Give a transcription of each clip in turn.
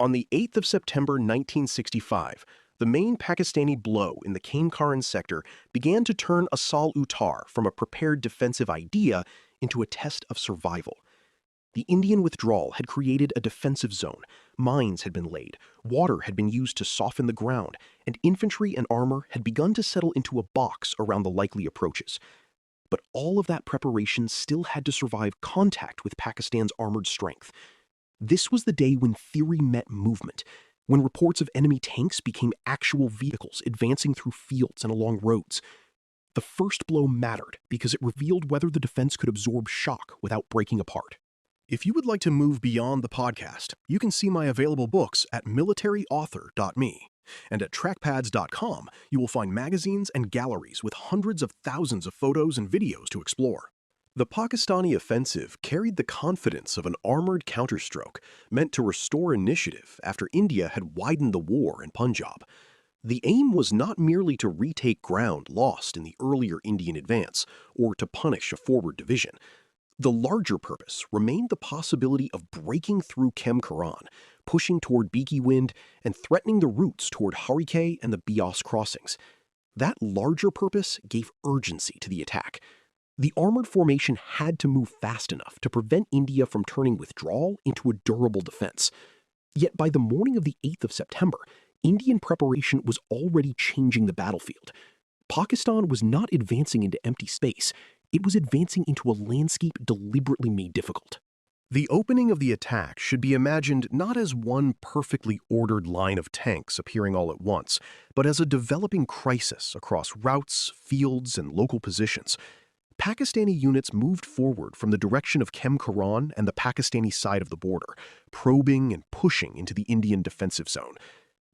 On the 8th of September 1965, the main Pakistani blow in the Khem Karan sector began to turn Asal Uttar from a prepared defensive idea into a test of survival. The Indian withdrawal had created a defensive zone, mines had been laid, water had been used to soften the ground, and infantry and armor had begun to settle into a box around the likely approaches. But all of that preparation still had to survive contact with Pakistan's armored strength. This was the day when theory met movement, when reports of enemy tanks became actual vehicles advancing through fields and along roads. The first blow mattered because it revealed whether the defense could absorb shock without breaking apart. If you would like to move beyond the podcast, you can see my available books at militaryauthor.me. And at trackpads.com, you will find magazines and galleries with hundreds of thousands of photos and videos to explore. The Pakistani offensive carried the confidence of an armored counterstroke meant to restore initiative after India had widened the war in Punjab. The aim was not merely to retake ground lost in the earlier Indian advance or to punish a forward division. The larger purpose remained the possibility of breaking through Khem Karan, pushing toward Bhikhiwind, and threatening the routes toward Harike and the Beas crossings. That larger purpose gave urgency to the attack. The armored formation had to move fast enough to prevent India from turning withdrawal into a durable defense. Yet by the morning of the 8th of September, Indian preparation was already changing the battlefield. Pakistan was not advancing into empty space. It was advancing into a landscape deliberately made difficult. The opening of the attack should be imagined not as one perfectly ordered line of tanks appearing all at once, but as a developing crisis across routes, fields, and local positions. Pakistani units moved forward from the direction of Khem Karan and the Pakistani side of the border, probing and pushing into the Indian defensive zone.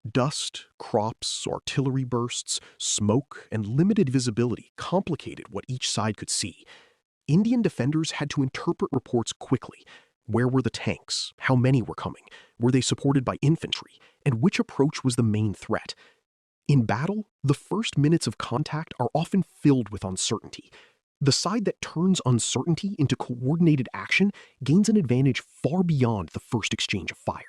Dust, crops, artillery bursts, smoke, and limited visibility complicated what each side could see. Indian defenders had to interpret reports quickly. Where were the tanks? How many were coming? Were they supported by infantry? And which approach was the main threat? In battle, the first minutes of contact are often filled with uncertainty. The side that turns uncertainty into coordinated action gains an advantage far beyond the first exchange of fire.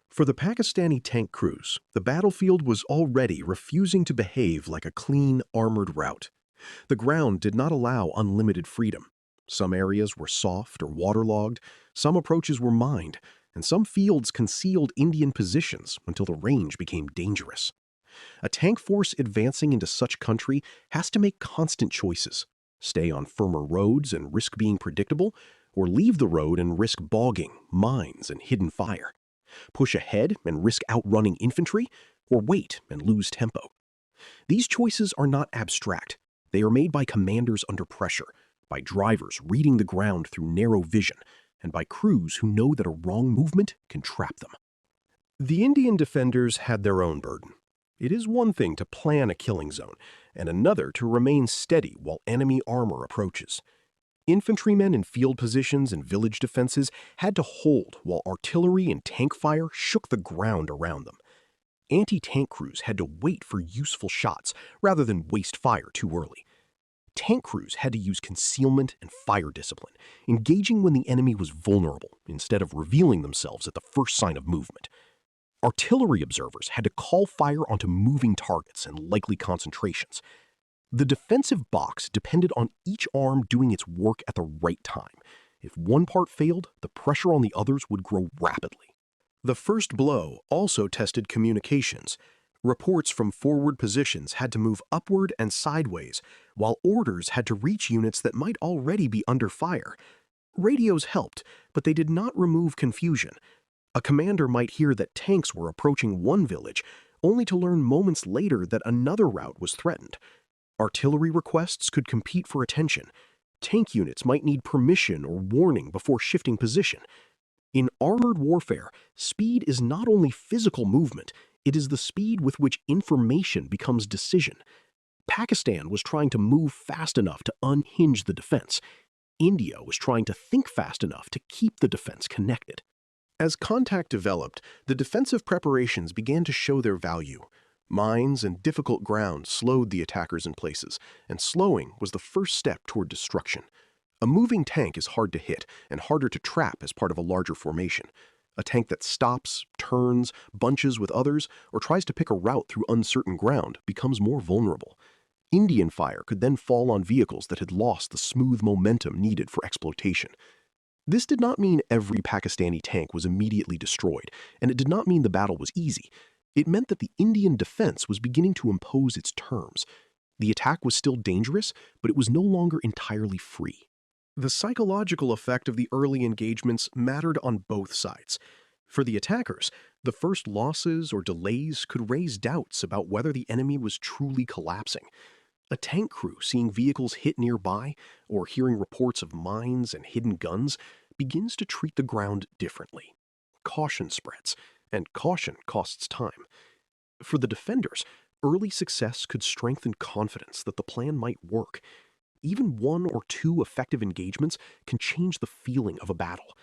For the Pakistani tank crews, the battlefield was already refusing to behave like a clean, armored route. The ground did not allow unlimited freedom. Some areas were soft or waterlogged, some approaches were mined, and some fields concealed Indian positions until the range became dangerous. A tank force advancing into such country has to make constant choices. Stay on firmer roads and risk being predictable, or leave the road and risk bogging, mines, and hidden fire. Push ahead and risk outrunning infantry, or wait and lose tempo. These choices are not abstract. They are made by commanders under pressure, by drivers reading the ground through narrow vision, and by crews who know that a wrong movement can trap them. The Indian defenders had their own burden. It is one thing to plan a killing zone, and another to remain steady while enemy armor approaches. Infantrymen in field positions and village defenses had to hold while artillery and tank fire shook the ground around them. Anti-tank crews had to wait for useful shots rather than waste fire too early. Tank crews had to use concealment and fire discipline, engaging when the enemy was vulnerable instead of revealing themselves at the first sign of movement. Artillery observers had to call fire onto moving targets and likely concentrations. The defensive box depended on each arm doing its work at the right time. If one part failed, the pressure on the others would grow rapidly. The first blow also tested communications. Reports from forward positions had to move upward and sideways, while orders had to reach units that might already be under fire. Radios helped, but they did not remove confusion. A commander might hear that tanks were approaching one village, only to learn moments later that another route was threatened. Artillery requests could compete for attention. Tank units might need permission or warning before shifting position. In armored warfare, speed is not only physical movement, it is the speed with which information becomes decision. Pakistan was trying to move fast enough to unhinge the defense. India was trying to think fast enough to keep the defense connected. As contact developed, the defensive preparations began to show their value. Mines and difficult ground slowed the attackers in places, and slowing was the first step toward destruction. A moving tank is hard to hit and harder to trap as part of a larger formation. A tank that stops, turns, bunches with others, or tries to pick a route through uncertain ground becomes more vulnerable. Indian fire could then fall on vehicles that had lost the smooth momentum needed for exploitation. This did not mean every Pakistani tank was immediately destroyed, and it did not mean the battle was easy. It meant that the Indian defense was beginning to impose its terms. The attack was still dangerous, but it was no longer entirely free. The psychological effect of the early engagements mattered on both sides. For the attackers, the first losses or delays could raise doubts about whether the enemy was truly collapsing. A tank crew seeing vehicles hit nearby or hearing reports of mines and hidden guns begins to treat the ground differently. Caution spreads, and caution costs time. For the defenders, early success could strengthen confidence that the plan might work. Even one or two effective engagements can change the feeling of a battle.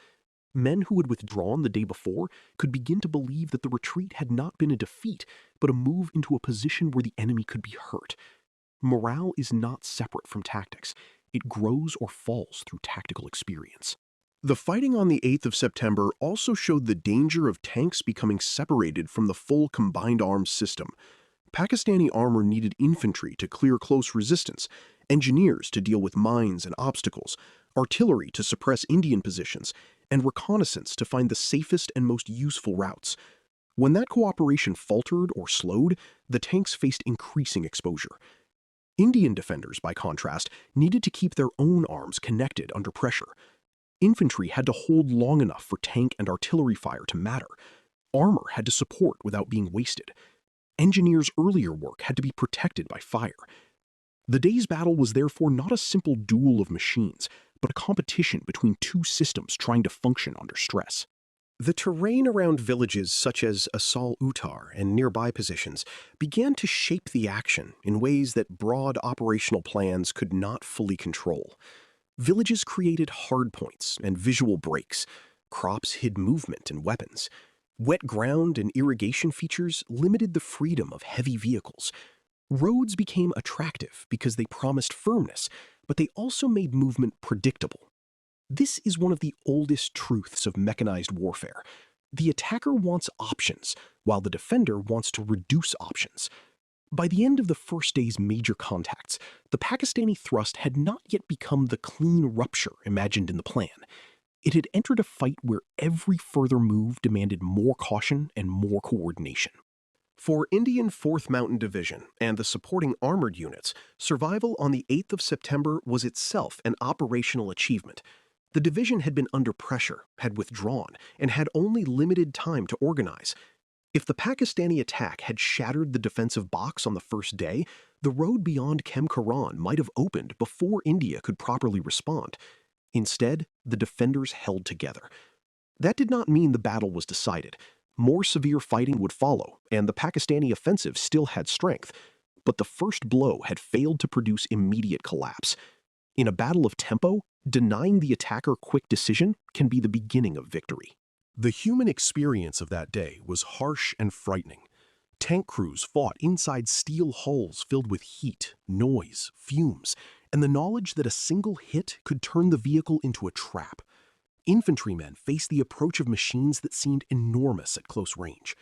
Men who had withdrawn the day before could begin to believe that the retreat had not been a defeat, but a move into a position where the enemy could be hurt. Morale is not separate from tactics. It grows or falls through tactical experience. The fighting on the 8th of September also showed the danger of tanks becoming separated from the full combined arms system. Pakistani armor needed infantry to clear close resistance, engineers to deal with mines and obstacles, artillery to suppress Indian positions, and reconnaissance to find the safest and most useful routes. When that cooperation faltered or slowed, the tanks faced increasing exposure. Indian defenders, by contrast, needed to keep their own arms connected under pressure. Infantry had to hold long enough for tank and artillery fire to matter. Armor had to support without being wasted. Engineers' earlier work had to be protected by fire. The day's battle was therefore not a simple duel of machines, but a competition between two systems trying to function under stress. The terrain around villages such as Asal Uttar and nearby positions began to shape the action in ways that broad operational plans could not fully control. Villages created hardpoints and visual breaks. Crops hid movement and weapons. Wet ground and irrigation features limited the freedom of heavy vehicles. Roads became attractive because they promised firmness, but they also made movement predictable. This is one of the oldest truths of mechanized warfare. The attacker wants options, while the defender wants to reduce options. By the end of the first day's major contacts, the Pakistani thrust had not yet become the clean rupture imagined in the plan. It had entered a fight where every further move demanded more caution and more coordination. For Indian 4th Mountain Division and the supporting armored units, survival on the 8th of September was itself an operational achievement. The division had been under pressure, had withdrawn, and had only limited time to organize. If the Pakistani attack had shattered the defensive box on the first day, the road beyond Khem Karan might have opened before India could properly respond. Instead, the defenders held together. That did not mean the battle was decided. More severe fighting would follow, and the Pakistani offensive still had strength. But the first blow had failed to produce immediate collapse. In a battle of tempo, denying the attacker quick decision can be the beginning of victory. The human experience of that day was harsh and frightening. Tank crews fought inside steel hulls filled with heat, noise, fumes, and the knowledge that a single hit could turn the vehicle into a trap. Infantrymen faced the approach of machines that seemed enormous at close range.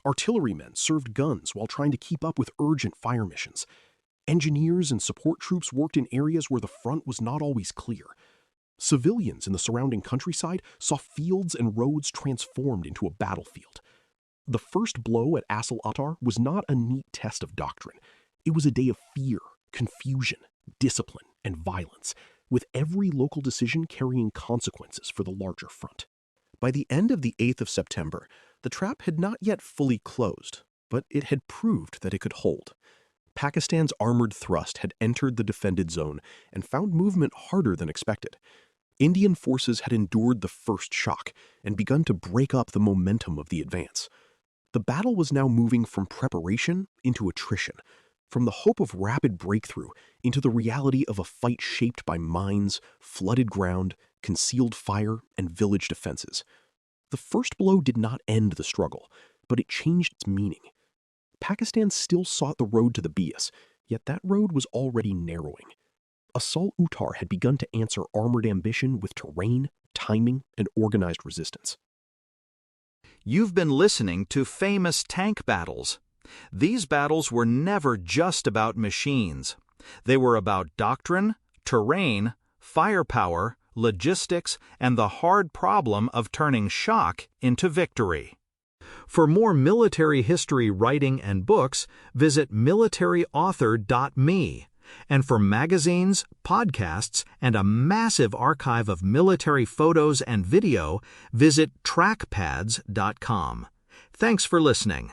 Artillerymen served guns while trying to keep up with urgent fire missions. Engineers and support troops worked in areas where the front was not always clear. Civilians in the surrounding countryside saw fields and roads transformed into a battlefield. The first blow at Asal Uttar was not a neat test of doctrine. It was a day of fear, confusion, discipline, and violence, with every local decision carrying consequences for the larger front. By the end of the 8th of September, the trap had not yet fully closed, but it had proved that it could hold. Pakistan's armored thrust had entered the defended zone and found movement harder than expected. Indian forces had endured the first shock and begun to break up the momentum of the advance. The battle was now moving from preparation into attrition, from the hope of rapid breakthrough into the reality of a fight shaped by mines, flooded ground, concealed fire, and village defenses. The first blow did not end the struggle, but it changed its meaning. Pakistan still sought the road to the Beas, yet that road was already narrowing. Asal Uttar had begun to answer armored ambition with terrain, timing, and organized resistance. You've been listening to Famous Tank Battles. These battles were never just about machines. They were about doctrine, terrain, firepower, logistics, and the hard problem of turning shock into victory. For more military history writing and books, visit militaryauthor.me. And for magazines, podcasts, and a massive archive of military photos and video, visit trackpads.com. Thanks for listening.